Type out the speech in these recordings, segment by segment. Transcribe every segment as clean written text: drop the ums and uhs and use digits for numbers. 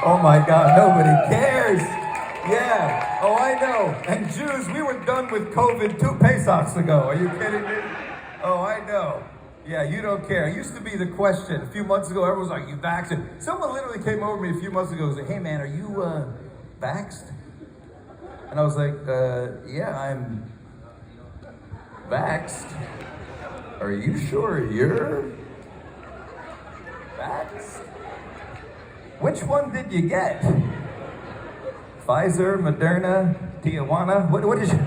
Oh my God, nobody cares. Yeah, oh I know. And Jews, we were done with COVID 2 Pesachs ago. Are you kidding me? Oh, I know. Yeah, you don't care. It used to be the question. A few months ago, everyone was like, you vaxxed? Someone literally came over to me a few months ago and said, hey man, are you vaxxed? And I was like, yeah, I'm vaxxed. Are you sure you're vaxxed? Which one did you get? Pfizer, Moderna, Tijuana? What is it?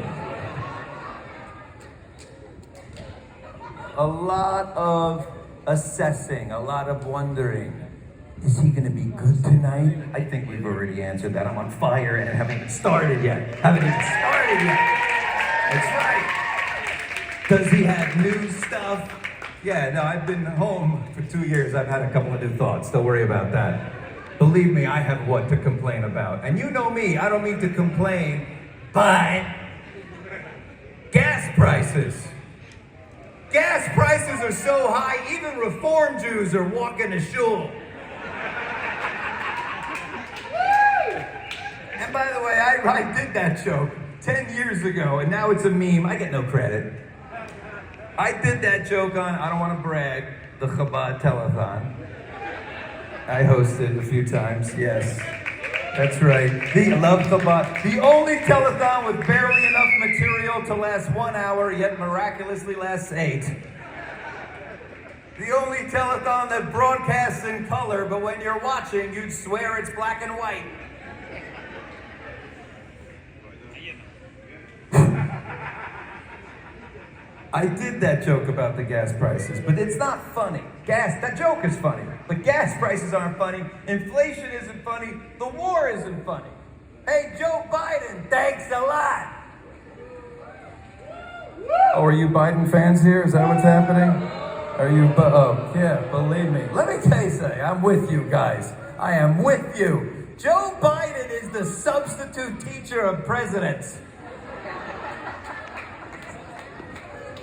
A lot of assessing, a lot of wondering. Is he gonna be good tonight? I think we've already answered that. I'm on fire and I haven't even started yet. That's right. Does he have new stuff? Yeah, no, I've been home for 2 years. I've had a couple of new thoughts. Don't worry about that. Believe me, I have what to complain about. And you know me, I don't mean to complain, but gas prices. Gas prices are so high, even Reform Jews are walking to shul. And by the way, I did that joke 10 years ago, and now it's a meme. I get no credit. I did that joke on, I don't want to brag, the Chabad Telethon. I hosted a few times, yes. That's right. I love Chabad. The only telethon with barely enough material to last 1 hour, yet miraculously lasts 8. The only telethon that broadcasts in color, but when you're watching, you'd swear it's black and white. I did that joke about the gas prices, but it's not funny. That joke is funny, but gas prices aren't funny. Inflation isn't funny. The war isn't funny. Hey, Joe Biden, thanks a lot. Oh, are you Biden fans here? Is that what's happening? Are you, oh, yeah, believe me. Let me tell you something, I'm with you guys. I am with you. Joe Biden is the substitute teacher of presidents.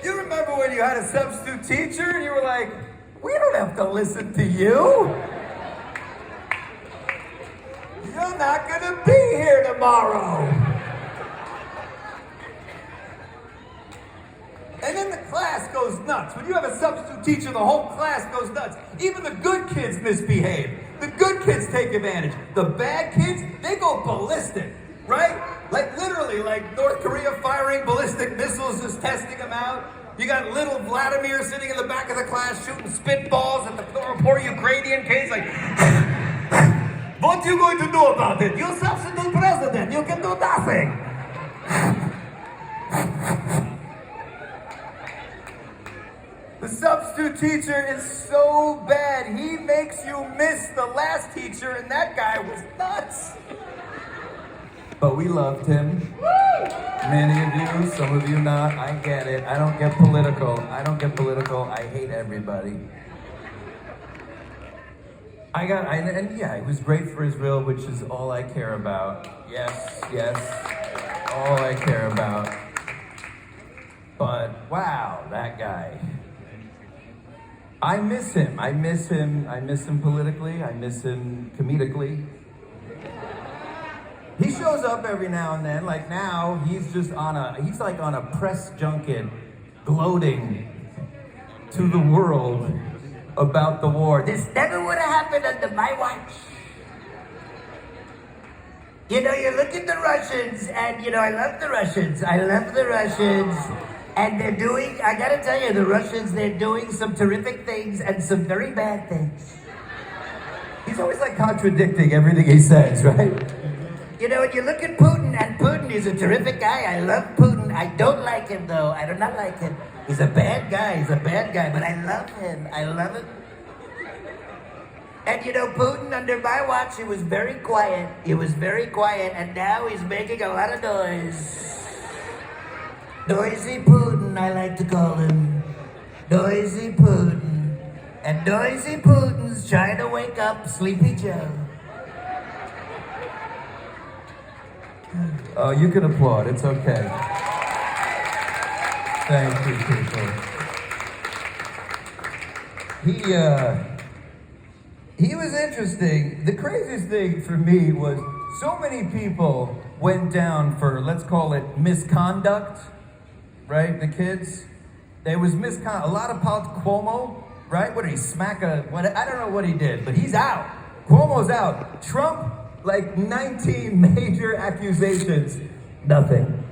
You remember when you had a substitute teacher and you were like, we don't have to listen to you. You're not gonna be here tomorrow. And then the class goes nuts. When you have a substitute teacher, the whole class goes nuts. Even the good kids misbehave. The good kids take advantage. The bad kids, they go ballistic, right? Like literally, like North Korea firing ballistic missiles, just testing them out. You got little Vladimir sitting in the back of the class shooting spitballs at the poor Ukrainian kids like, what are you going to do about it? You're substitute president. You can do nothing. The substitute teacher is so bad, he makes you miss the last teacher, and that guy was nuts. But we loved him. Many of you, some of you not. I get it. I don't get political. I hate everybody. And yeah, it was great for Israel, which is all I care about. Yes, all I care about. But wow, that guy. I miss him politically. I miss him comedically. He shows up every now and then, like now, he's like on a press junket gloating to the world about the war. This never would have happened under my watch. You know, you look at the Russians, and I love the Russians. And they're doing, I gotta tell you, the Russians, they're doing some terrific things and some very bad things. He's always like contradicting everything he says, right? You know, when you look at Putin, and Putin is a terrific guy. I love Putin. I don't like him, though. I do not like him. He's a bad guy, but I love him. I love him. And Putin, under my watch, he was very quiet. And now he's making a lot of noise. Noisy Putin, I like to call him. Noisy Putin. And Noisy Putin's trying to wake up Sleepy Joe. Oh, you can applaud. It's okay. Thank you, people. He was interesting. The craziest thing for me was so many people went down for, let's call it misconduct, right? The kids. There was misconduct. A lot of Cuomo, right? What did he smack I don't know what he did, but he's out. Cuomo's out. Trump, like 19 major accusations. Nothing.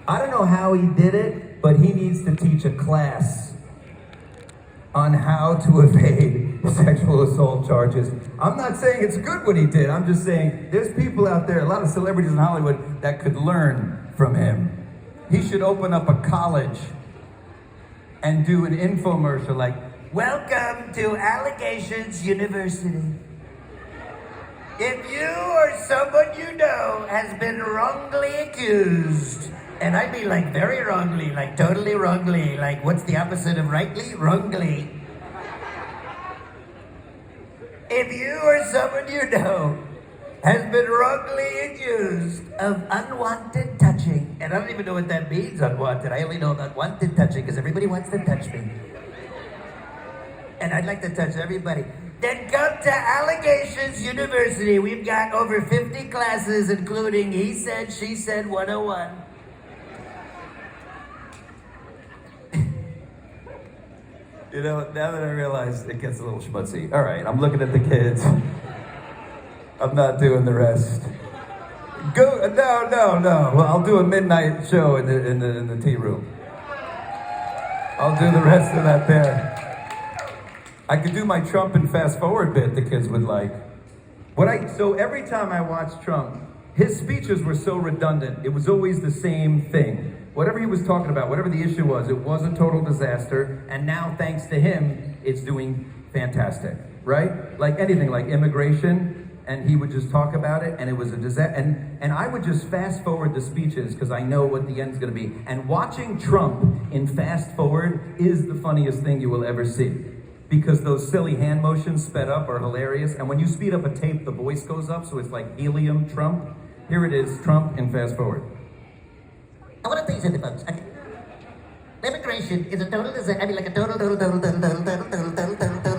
I don't know how he did it, but he needs to teach a class on how to evade sexual assault charges. I'm not saying it's good what he did. I'm just saying there's people out there, a lot of celebrities in Hollywood, that could learn from him. He should open up a college and do an infomercial like, "Welcome to Allegations University. If you or someone you know has been wrongly accused," and I mean like very wrongly, like totally wrongly, like what's the opposite of rightly? Wrongly. If you or someone you know has been wrongly accused of unwanted touching, and I don't even know what that means, unwanted. I only know about wanted touching because everybody wants to touch me. And I'd like to touch everybody. Then come to Allegations University. We've got over 50 classes, including He Said, She Said 101. You know, now that I realize it gets a little schmutzy. All right, I'm looking at the kids. I'm not doing the rest. No. Well, I'll do a midnight show in the tea room. I'll do the rest of that there. I could do my Trump and fast forward bit the kids would like. So every time I watched Trump, his speeches were so redundant. It was always the same thing. Whatever he was talking about, whatever the issue was, it was a total disaster. And now, thanks to him, it's doing fantastic, right? Like anything, like immigration, and he would just talk about it, and it was a disaster. And I would just fast forward the speeches because I know what the end's going to be. And watching Trump in fast forward is the funniest thing you will ever see. Because those silly hand motions sped up are hilarious. And when you speed up a tape, the voice goes up, so it's like helium Trump. Here it is, Trump in fast forward. I want to tell you something, folks. Okay. Immigration is a total disaster. I mean, like a total,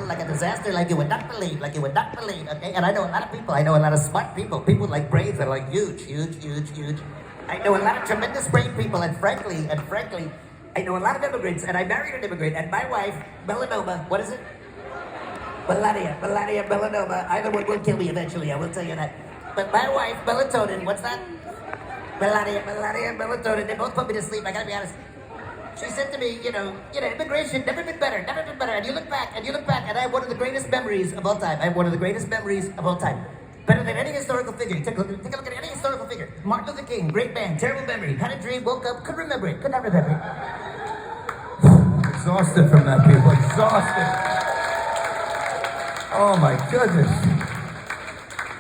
like a disaster, like you would not believe, okay? And I know a lot of people. I know a lot of smart people. People like brains that are like huge. I know a lot of tremendous brain people, and frankly, I know a lot of immigrants, and I married an immigrant, and my wife, melanoma, what is it? Melania, melanoma. Either one will kill me eventually, I will tell you that. But my wife, melatonin, what's that? Melania, melatonin, they both put me to sleep, I gotta be honest. She said to me, you know, immigration, never been better. And you look back, and I have one of the greatest memories of all time. Better than any historical figure. Take a look at any historical figure. Martin Luther King, great man, terrible memory. Had a dream, woke up, could not remember it. Exhausted from that, people. Exhausted. Oh my goodness.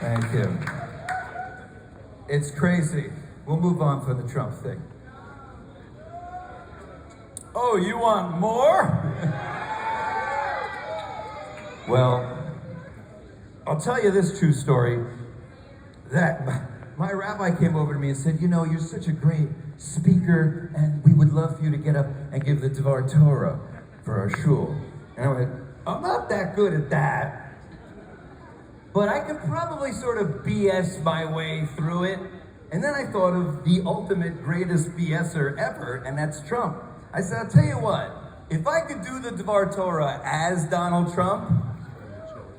Thank you. It's crazy. We'll move on for the Trump thing. Oh, you want more? Well, I'll tell you this true story, that my rabbi came over to me and said, you know, you're such a great speaker, and we would love for you to get up and give the Dvar Torah for our shul. And I went, I'm not that good at that, but I could probably sort of BS my way through it. And then I thought of the ultimate greatest BSer ever, and that's Trump. I said, I'll tell you what, if I could do the Dvar Torah as Donald Trump,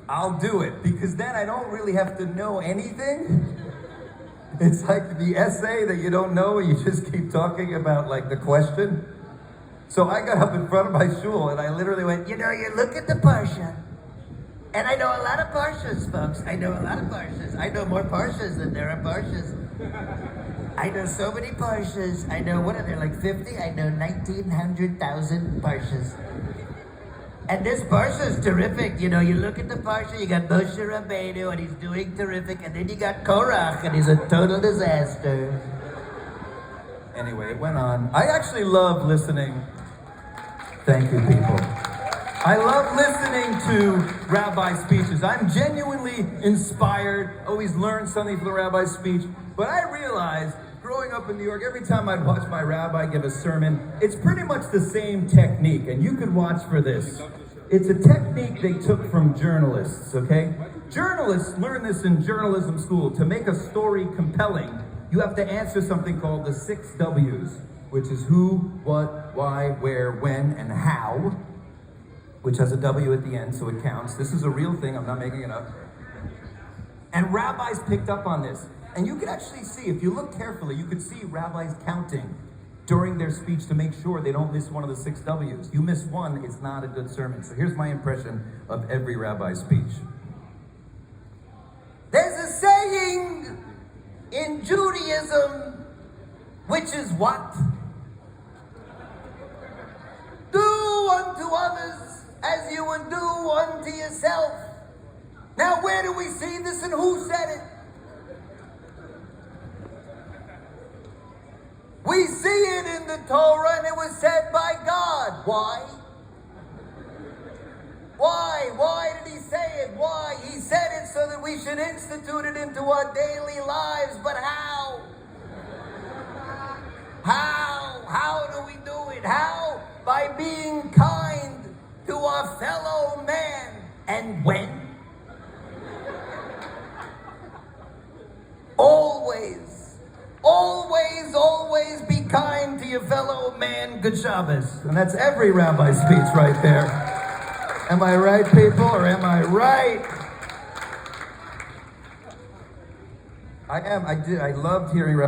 I'll do it, because then I don't really have to know anything. It's like the essay that you don't know, you just keep talking about like the question. So I got up in front of my shul and I literally went, you know, you look at the Parsha, and I know a lot of Parshas, folks. I know more Parshas than there are Parshas. I know so many Parshas. I know, what are there, like 50? I know 1,900,000 Parshas. And this Parsha is terrific. You know, you look at the Parsha, you got Moshe Rabbeinu, and he's doing terrific. And then you got Korach, and he's a total disaster. Anyway, it went on. I actually love listening. Thank you, people. I love listening to rabbi speeches. I'm genuinely inspired, always learn something from the rabbi's speech. But I realized, growing up in New York, every time I'd watch my rabbi give a sermon, it's pretty much the same technique. And you could watch for this. It's a technique they took from journalists, okay? Journalists learn this in journalism school. To make a story compelling, you have to answer something called the 6 W's, which is who, what, why, where, when, and how, which has a W at the end, so it counts. This is a real thing, I'm not making it up. And rabbis picked up on this. And you can actually see, if you look carefully, you can see rabbis counting during their speech to make sure they don't miss one of the 6 W's. You miss one, it's not a good sermon. So here's my impression of every rabbi's speech. There's a saying in Judaism, which is what? Do unto others as you would do unto yourself. Now, where do we see this and who said it? We see it in the Torah, and it was said by God. Why? Why? Why did he say it? Why? He said it so that we should institute it into our daily lives. But how? How? How do we do it? How? By being kind to our fellow man. And when? Always, always, always be kind to your fellow man. Good Shabbos. And that's every rabbi's speech right there. Am I right, people, or am I right? I loved hearing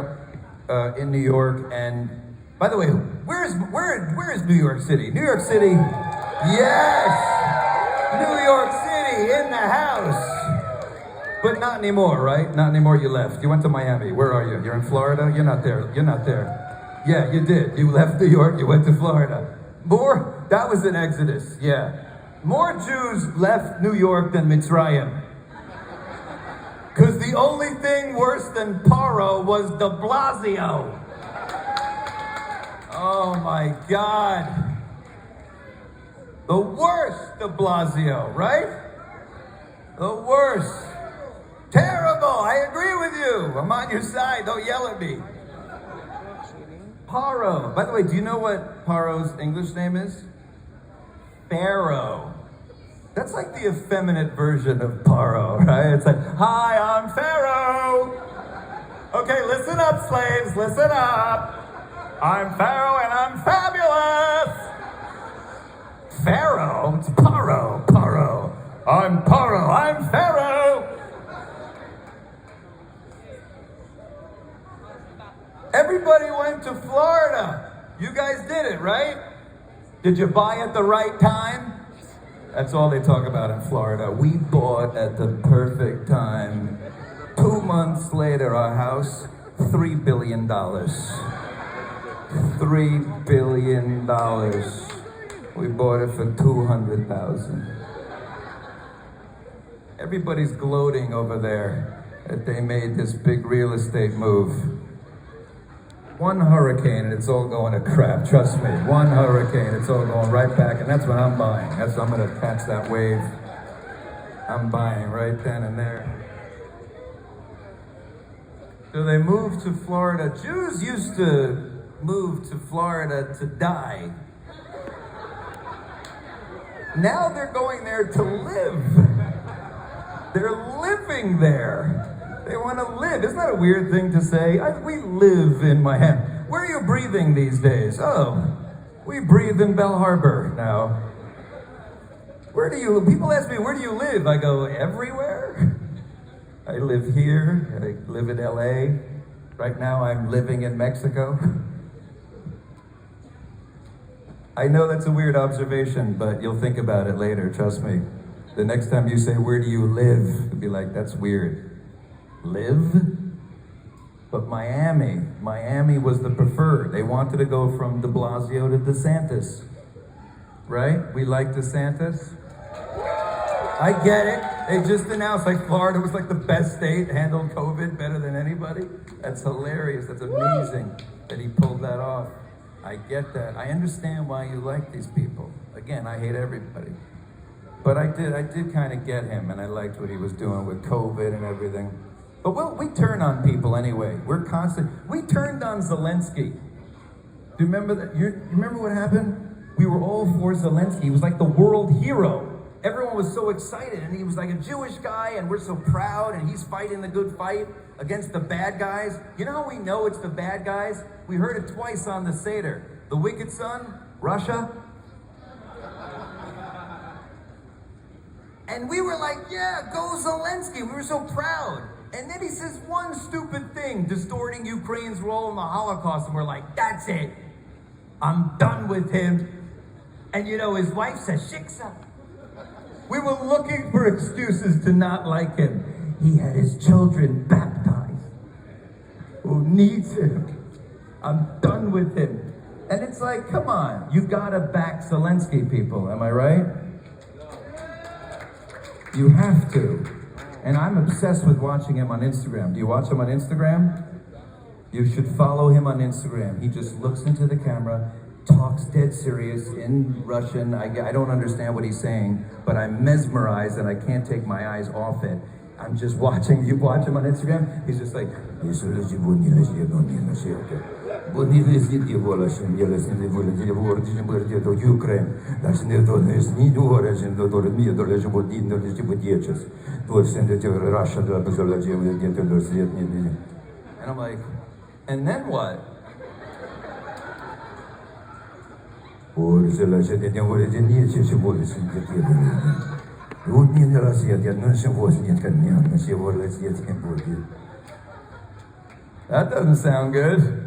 in New York. And by the way, where is New York City? New York City, yes! New York City in the house. But not anymore, right? Not anymore, you left. You went to Miami. Where are you? You're in Florida? You're not there. You're not there. Yeah, you did. You left New York, you went to Florida. More? That was an exodus, yeah. More Jews left New York than Mitzrayim. Because the only thing worse than Paro was de Blasio. Oh my God. The worst de Blasio, right? The worst. Terrible, I agree with you. I'm on your side, don't yell at me. Paro. By the way, do you know what Paro's English name is? Pharaoh. That's like the effeminate version of Paro, right? It's like, hi, I'm Pharaoh. Okay, listen up, slaves, listen up. I'm Pharaoh and I'm fabulous. Pharaoh? It's Paro, Paro. I'm Paro, I'm Pharaoh. Everybody went to Florida. You guys did it, right? Did you buy at the right time? That's all they talk about in Florida. We bought at the perfect time. 2 months later, our house, $3 billion. $3 billion. We bought it for $200,000. Everybody's gloating over there that they made this big real estate move. One hurricane and it's all going to crap, trust me. One hurricane, it's all going right back, and that's what I'm buying. I'm gonna catch that wave. I'm buying right then and there. So they moved to Florida. Jews used to move to Florida to die. Now they're going there to live. They're living there. They want to live. Isn't that a weird thing to say? We live in Miami. Where are you breathing these days? Oh, we breathe in Bell Harbor now. People ask me, where do you live? I go, everywhere. I live here. I live in LA. Right now I'm living in Mexico. I know that's a weird observation, but you'll think about it later, trust me. The next time you say, where do you live? You'll be like, that's weird. Live? But Miami was the preferred. They wanted to go from de Blasio to DeSantis. Right? We like DeSantis. I get it. They just announced like Florida was like the best state, handled COVID better than anybody. That's hilarious. That's amazing that he pulled that off. I get that. I understand why you like these people. Again, I hate everybody. But I did kind of get him, and I liked what he was doing with COVID and everything. But we turn on people anyway. We turned on Zelensky. Do you remember that? You remember what happened? we were all for Zelensky. He was like the world hero. Everyone was so excited, and he was like a Jewish guy, and we're so proud, and he's fighting the good fight against the bad guys. You know how we know it's the bad guys? We heard it twice on the Seder. The wicked son, Russia. And we were like, yeah, go Zelensky. We were so proud. And then he says one stupid thing, distorting Ukraine's role in the Holocaust, and we're like, that's it. I'm done with him. And you know, his wife says, Shiksa. We were looking for excuses to not like him. He had his children baptized. Who needs him? I'm done with him. And it's like, come on, you gotta back Zelensky, people, am I right? You have to. And I'm obsessed with watching him on Instagram. Do you watch him on Instagram? You should follow him on Instagram. He just looks into the camera, talks dead serious in Russian. I don't understand what he's saying, but I'm mesmerized and I can't take my eyes off it. I'm just watching. You watch him on Instagram? He's just like, and I'm like, and then what? That doesn't sound good.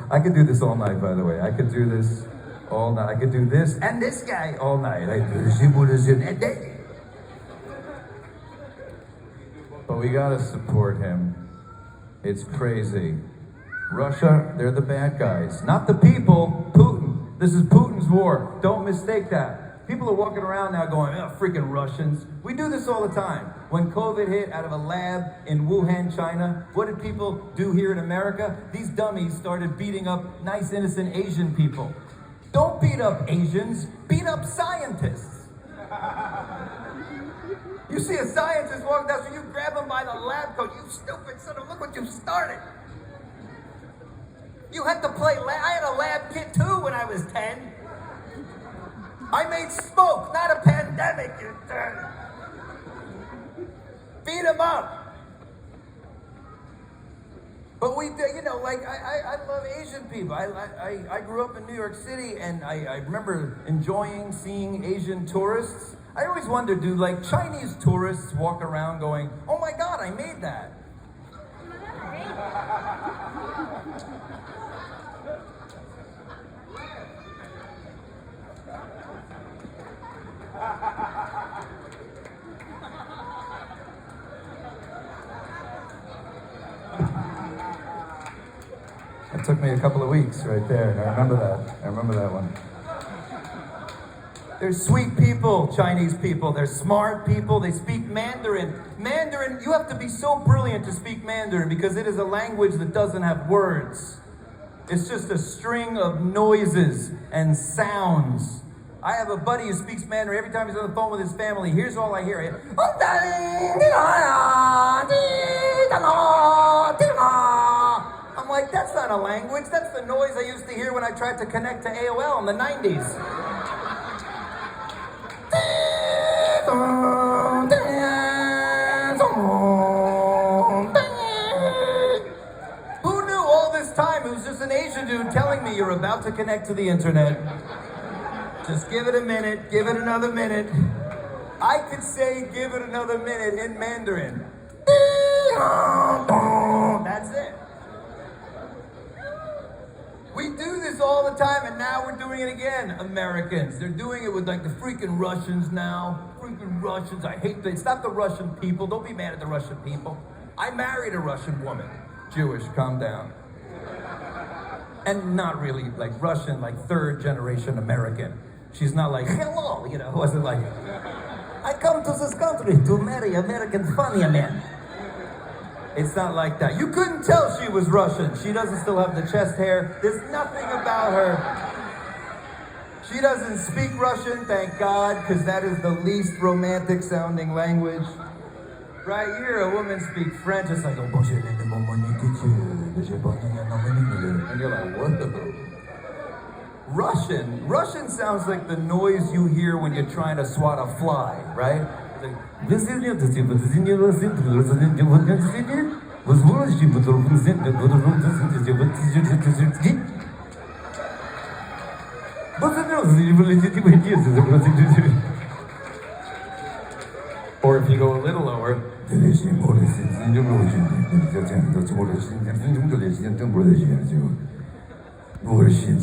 I could do this all night, by the way. I could do this all night. I could do this and this guy all night. But we gotta support him. It's crazy. Russia, they're the bad guys. Not the people, Putin. This is Putin's war. Don't mistake that. People are walking around now going, oh, freaking Russians. We do this all the time. When COVID hit out of a lab in Wuhan, China, what did people do here in America? These dummies started beating up nice, innocent Asian people. Don't beat up Asians, beat up scientists. You see a scientist walking down, so you grab him by the lab coat. You stupid son of, look what you started. You had to play lab. I had a lab kit too when I was 10. I made smoke, not a pandemic. Beat him up. But we, you know, like, I love Asian people. I grew up in New York City, and I remember enjoying seeing Asian tourists. I always wondered, do like Chinese tourists walk around going, oh my God, I made that? It took me a couple of weeks right there. I remember that. I remember that one. They're sweet people, Chinese people. They're smart people. They speak Mandarin. Mandarin, you have to be so brilliant to speak Mandarin because it is a language that doesn't have words. It's just a string of noises and sounds. I have a buddy who speaks Mandarin. Every time he's on the phone with his family, here's all I hear. I'm like, that's not a language. That's the noise I used to hear when I tried to connect to AOL in the 90s. Who knew all this time it was just an Asian dude telling me you're about to connect to the internet? Just give it a minute, give it another minute. I could say give it another minute in Mandarin. That's it. We do this all the time, and now we're doing it again, Americans. They're doing it with like the freaking Russians now. Freaking Russians, I hate them. It's not the Russian people. Don't be mad at the Russian people. I married a Russian woman. Jewish, calm down. And not really like Russian, like third generation American. She's not like, hello, you know, it wasn't like, I come to this country to marry American funny man. It's not like that. You couldn't tell she was Russian. She doesn't still have the chest hair. There's nothing about her. She doesn't speak Russian, thank God, because that is the least romantic sounding language. Right here, a woman speaks French. It's like, oh, bonjour, And you're like, whoa. Russian sounds like the noise you hear when you're trying to swat a fly, right? It's like, or if you go a little lower,